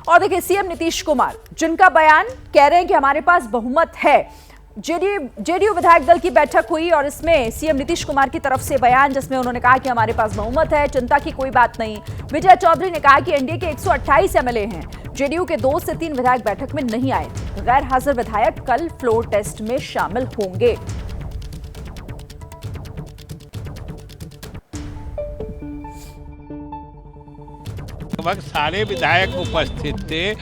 और देखिए सीएम नीतीश कुमार जिनका बयान कह रहे हैं कि हमारे पास बहुमत है। जेडीयू विधायक दल की बैठक हुई और इसमें सीएम नीतीश कुमार की तरफ से बयान जिसमें उन्होंने कहा कि हमारे पास बहुमत है, चिंता की कोई बात नहीं। विजय चौधरी ने कहा कि एनडीए के 128 एमएलए हैं, जेडीयू के 2 से 3 विधायक बैठक में नहीं आए। गैर हाजिर विधायक कल फ्लोर टेस्ट में शामिल होंगे। लगभग सारे विधायक उपस्थित थे।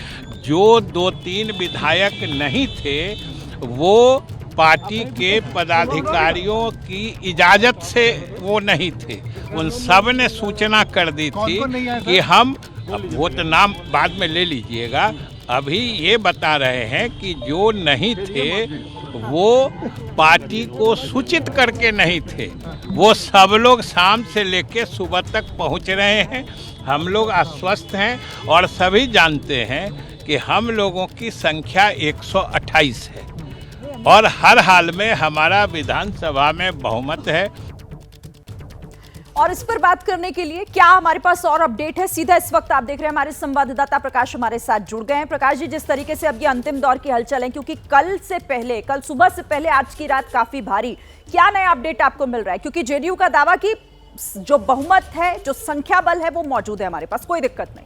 जो 2-3 विधायक नहीं थे वो पार्टी के पदाधिकारियों की इजाजत से वो नहीं थे। उन सब ने सूचना कर दी थी कि हम, वो तो नाम बाद में ले लीजिएगा, अभी ये बता रहे हैं कि जो नहीं थे वो पार्टी को सूचित करके नहीं थे। वो सब लोग शाम से लेकर सुबह तक पहुंच रहे हैं। हम लोग आश्वस्त हैं और सभी जानते हैं कि हम लोगों की संख्या 128 है और हर हाल में हमारा विधानसभा में बहुमत है। और इस पर बात करने के लिए क्या हमारे पास और अपडेट है, सीधा इस वक्त आप देख रहे हैं हमारे संवाददाता प्रकाश हमारे साथ जुड़ गए हैं। प्रकाश जी, जिस तरीके से अब ये अंतिम दौर की हलचल है, क्योंकि कल सुबह से पहले आज की रात काफी भारी, क्या नया अपडेट आपको मिल रहा है? क्योंकि जेडीयू का दावा कि जो बहुमत है, जो संख्या बल है, वो मौजूद है हमारे पास, कोई दिक्कत नहीं।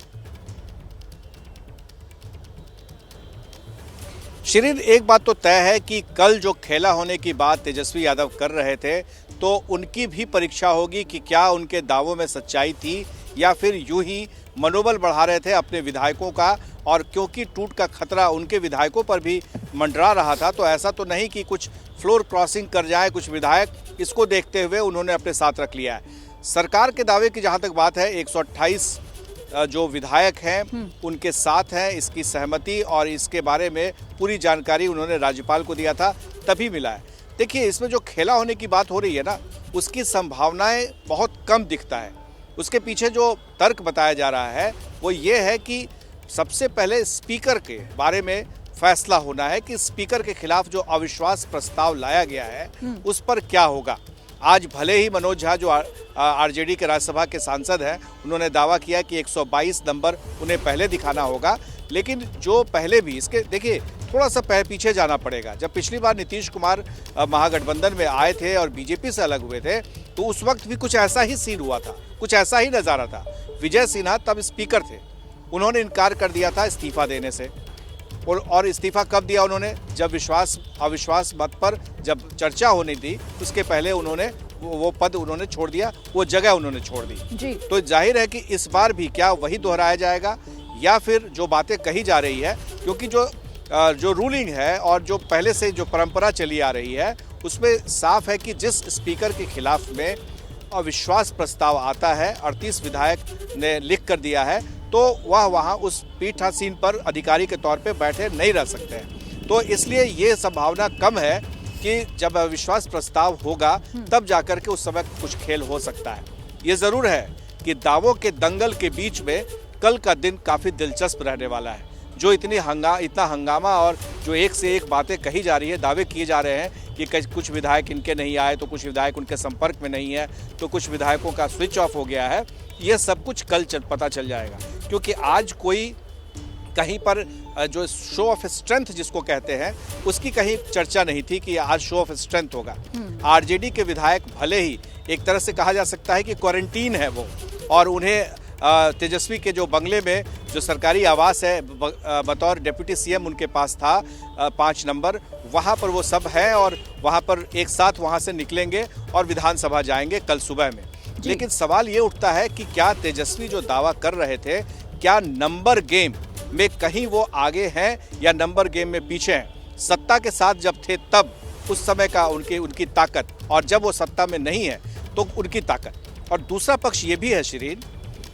शिरीन, एक बात तो तय है कि कल जो खेला होने की बात तेजस्वी यादव कर रहे थे, तो उनकी भी परीक्षा होगी कि क्या उनके दावों में सच्चाई थी या फिर यूं ही मनोबल बढ़ा रहे थे अपने विधायकों का। और क्योंकि टूट का खतरा उनके विधायकों पर भी मंडरा रहा था, तो ऐसा तो नहीं कि कुछ फ्लोर क्रॉसिंग कर जाए कुछ विधायक, इसको देखते हुए उन्होंने अपने साथ रख लिया है। सरकार के दावे की जहाँ तक बात है, 128 जो विधायक हैं उनके साथ हैं, इसकी सहमति और इसके बारे में पूरी जानकारी उन्होंने राज्यपाल को दिया था, तभी मिला है। देखिए, इसमें जो खेला होने की बात हो रही है ना, उसकी संभावनाएं बहुत कम दिखता है। उसके पीछे जो तर्क बताया जा रहा है वो ये है कि सबसे पहले स्पीकर के बारे में फैसला होना है कि स्पीकर के खिलाफ जो अविश्वास प्रस्ताव लाया गया है उस पर क्या होगा। आज भले ही मनोज झा जो आरजेडी के राज्यसभा के सांसद हैं, उन्होंने दावा किया कि 122 नंबर उन्हें पहले दिखाना होगा, लेकिन जो पहले भी इसके, देखिए थोड़ा सा पीछे जाना पड़ेगा। जब पिछली बार नीतीश कुमार महागठबंधन में आए थे और बीजेपी से अलग हुए थे, तो उस वक्त भी कुछ ऐसा ही सीन हुआ था, कुछ ऐसा ही नज़ारा था। विजय सिन्हा तब स्पीकर थे, उन्होंने इनकार कर दिया था इस्तीफा देने से। और इस्तीफा कब दिया उन्होंने? जब अविश्वास मत पर जब चर्चा होनी थी, उसके पहले उन्होंने वो पद उन्होंने छोड़ दिया, वो जगह उन्होंने छोड़ दी जी। तो जाहिर है कि इस बार भी क्या वही दोहराया जाएगा या फिर जो बातें कही जा रही है, क्योंकि जो रूलिंग है और जो पहले से जो परंपरा चली आ रही है उसमें साफ है कि जिस स्पीकर के खिलाफ में अविश्वास प्रस्ताव आता है, 38 विधायक ने लिख कर दिया है, तो वह वहाँ उस पीठासीन पर अधिकारी के तौर पे बैठे नहीं रह सकते हैं। तो इसलिए ये संभावना कम है कि जब अविश्वास प्रस्ताव होगा तब जाकर के उस समय कुछ खेल हो सकता है। ये ज़रूर है कि दावों के दंगल के बीच में कल का दिन काफ़ी दिलचस्प रहने वाला है। जो इतना हंगामा और जो एक से एक बातें कही जा रही है, दावे किए जा रहे हैं कि कुछ विधायक इनके नहीं आए, तो कुछ विधायक उनके संपर्क में नहीं है, तो कुछ विधायकों का स्विच ऑफ हो गया है, ये सब कुछ कल पता चल जाएगा। क्योंकि आज कोई कहीं पर जो शो ऑफ स्ट्रेंथ जिसको कहते हैं, उसकी कहीं चर्चा नहीं थी कि आज शो ऑफ स्ट्रेंथ होगा। आरजेडी के विधायक भले ही एक तरह से कहा जा सकता है कि क्वारंटीन है वो, और उन्हें तेजस्वी के जो बंगले में जो सरकारी आवास है बतौर डिप्टी सीएम उनके पास था 5 नंबर, वहाँ पर वो सब है और वहाँ पर एक साथ वहाँ से निकलेंगे और विधानसभा जाएंगे कल सुबह में। लेकिन सवाल ये उठता है कि क्या तेजस्वी जो दावा कर रहे थे, क्या नंबर गेम में कहीं वो आगे हैं या नंबर गेम में पीछे हैं? सत्ता के साथ जब थे तब उस समय का उनकी ताकत, और जब वो सत्ता में नहीं है तो उनकी ताकत। और दूसरा पक्ष ये भी है शिरीन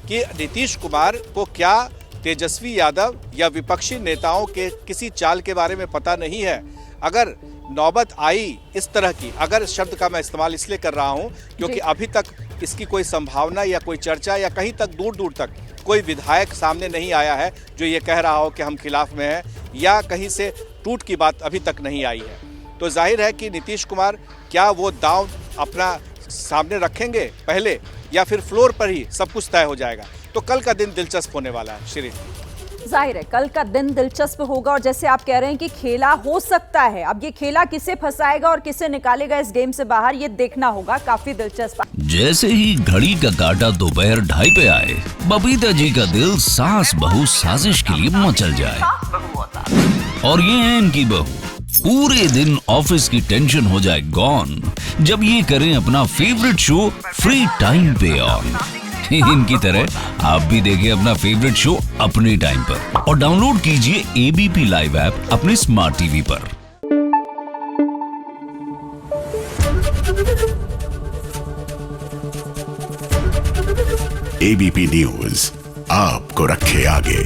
कि नीतीश कुमार को क्या तेजस्वी यादव या विपक्षी नेताओं के किसी चाल के बारे में पता नहीं है? अगर नौबत आई इस तरह की, अगर शब्द का मैं इस्तेमाल इसलिए कर रहा हूं क्योंकि अभी तक इसकी कोई संभावना या कोई चर्चा या कहीं तक दूर तक कोई विधायक सामने नहीं आया है जो ये कह रहा हो कि हम खिलाफ में हैं, या कहीं से टूट की बात अभी तक नहीं आई है। तो जाहिर है कि नीतीश कुमार क्या वो दांव अपना सामने रखेंगे पहले, या फिर फ्लोर पर ही सब कुछ तय हो जाएगा। तो कल का दिन दिलचस्प होने वाला है शिरीन। जाहिर है कल का दिन दिलचस्प होगा और जैसे आप कह रहे हैं कि खेला हो सकता है, अब ये खेला किसे फंसाएगा और किसे निकालेगा इस गेम से बाहर, ये देखना होगा। काफी दिलचस्प। जैसे ही घड़ी का काटा दोपहर 2:30 पे आए, बबीता जी का दिल सास बहू साजिश के लिए मचल जाए। और ये है इनकी बहू, पूरे दिन ऑफिस की टेंशन हो जाए गॉन जब ये करें अपना फेवरेट शो फ्री टाइम पे ऑन। इनकी तरह आप भी देखिए अपना फेवरेट शो अपने टाइम पर और डाउनलोड कीजिए एबीपी लाइव ऐप अपने स्मार्ट टीवी पर। एबीपी न्यूज आपको रखे आगे।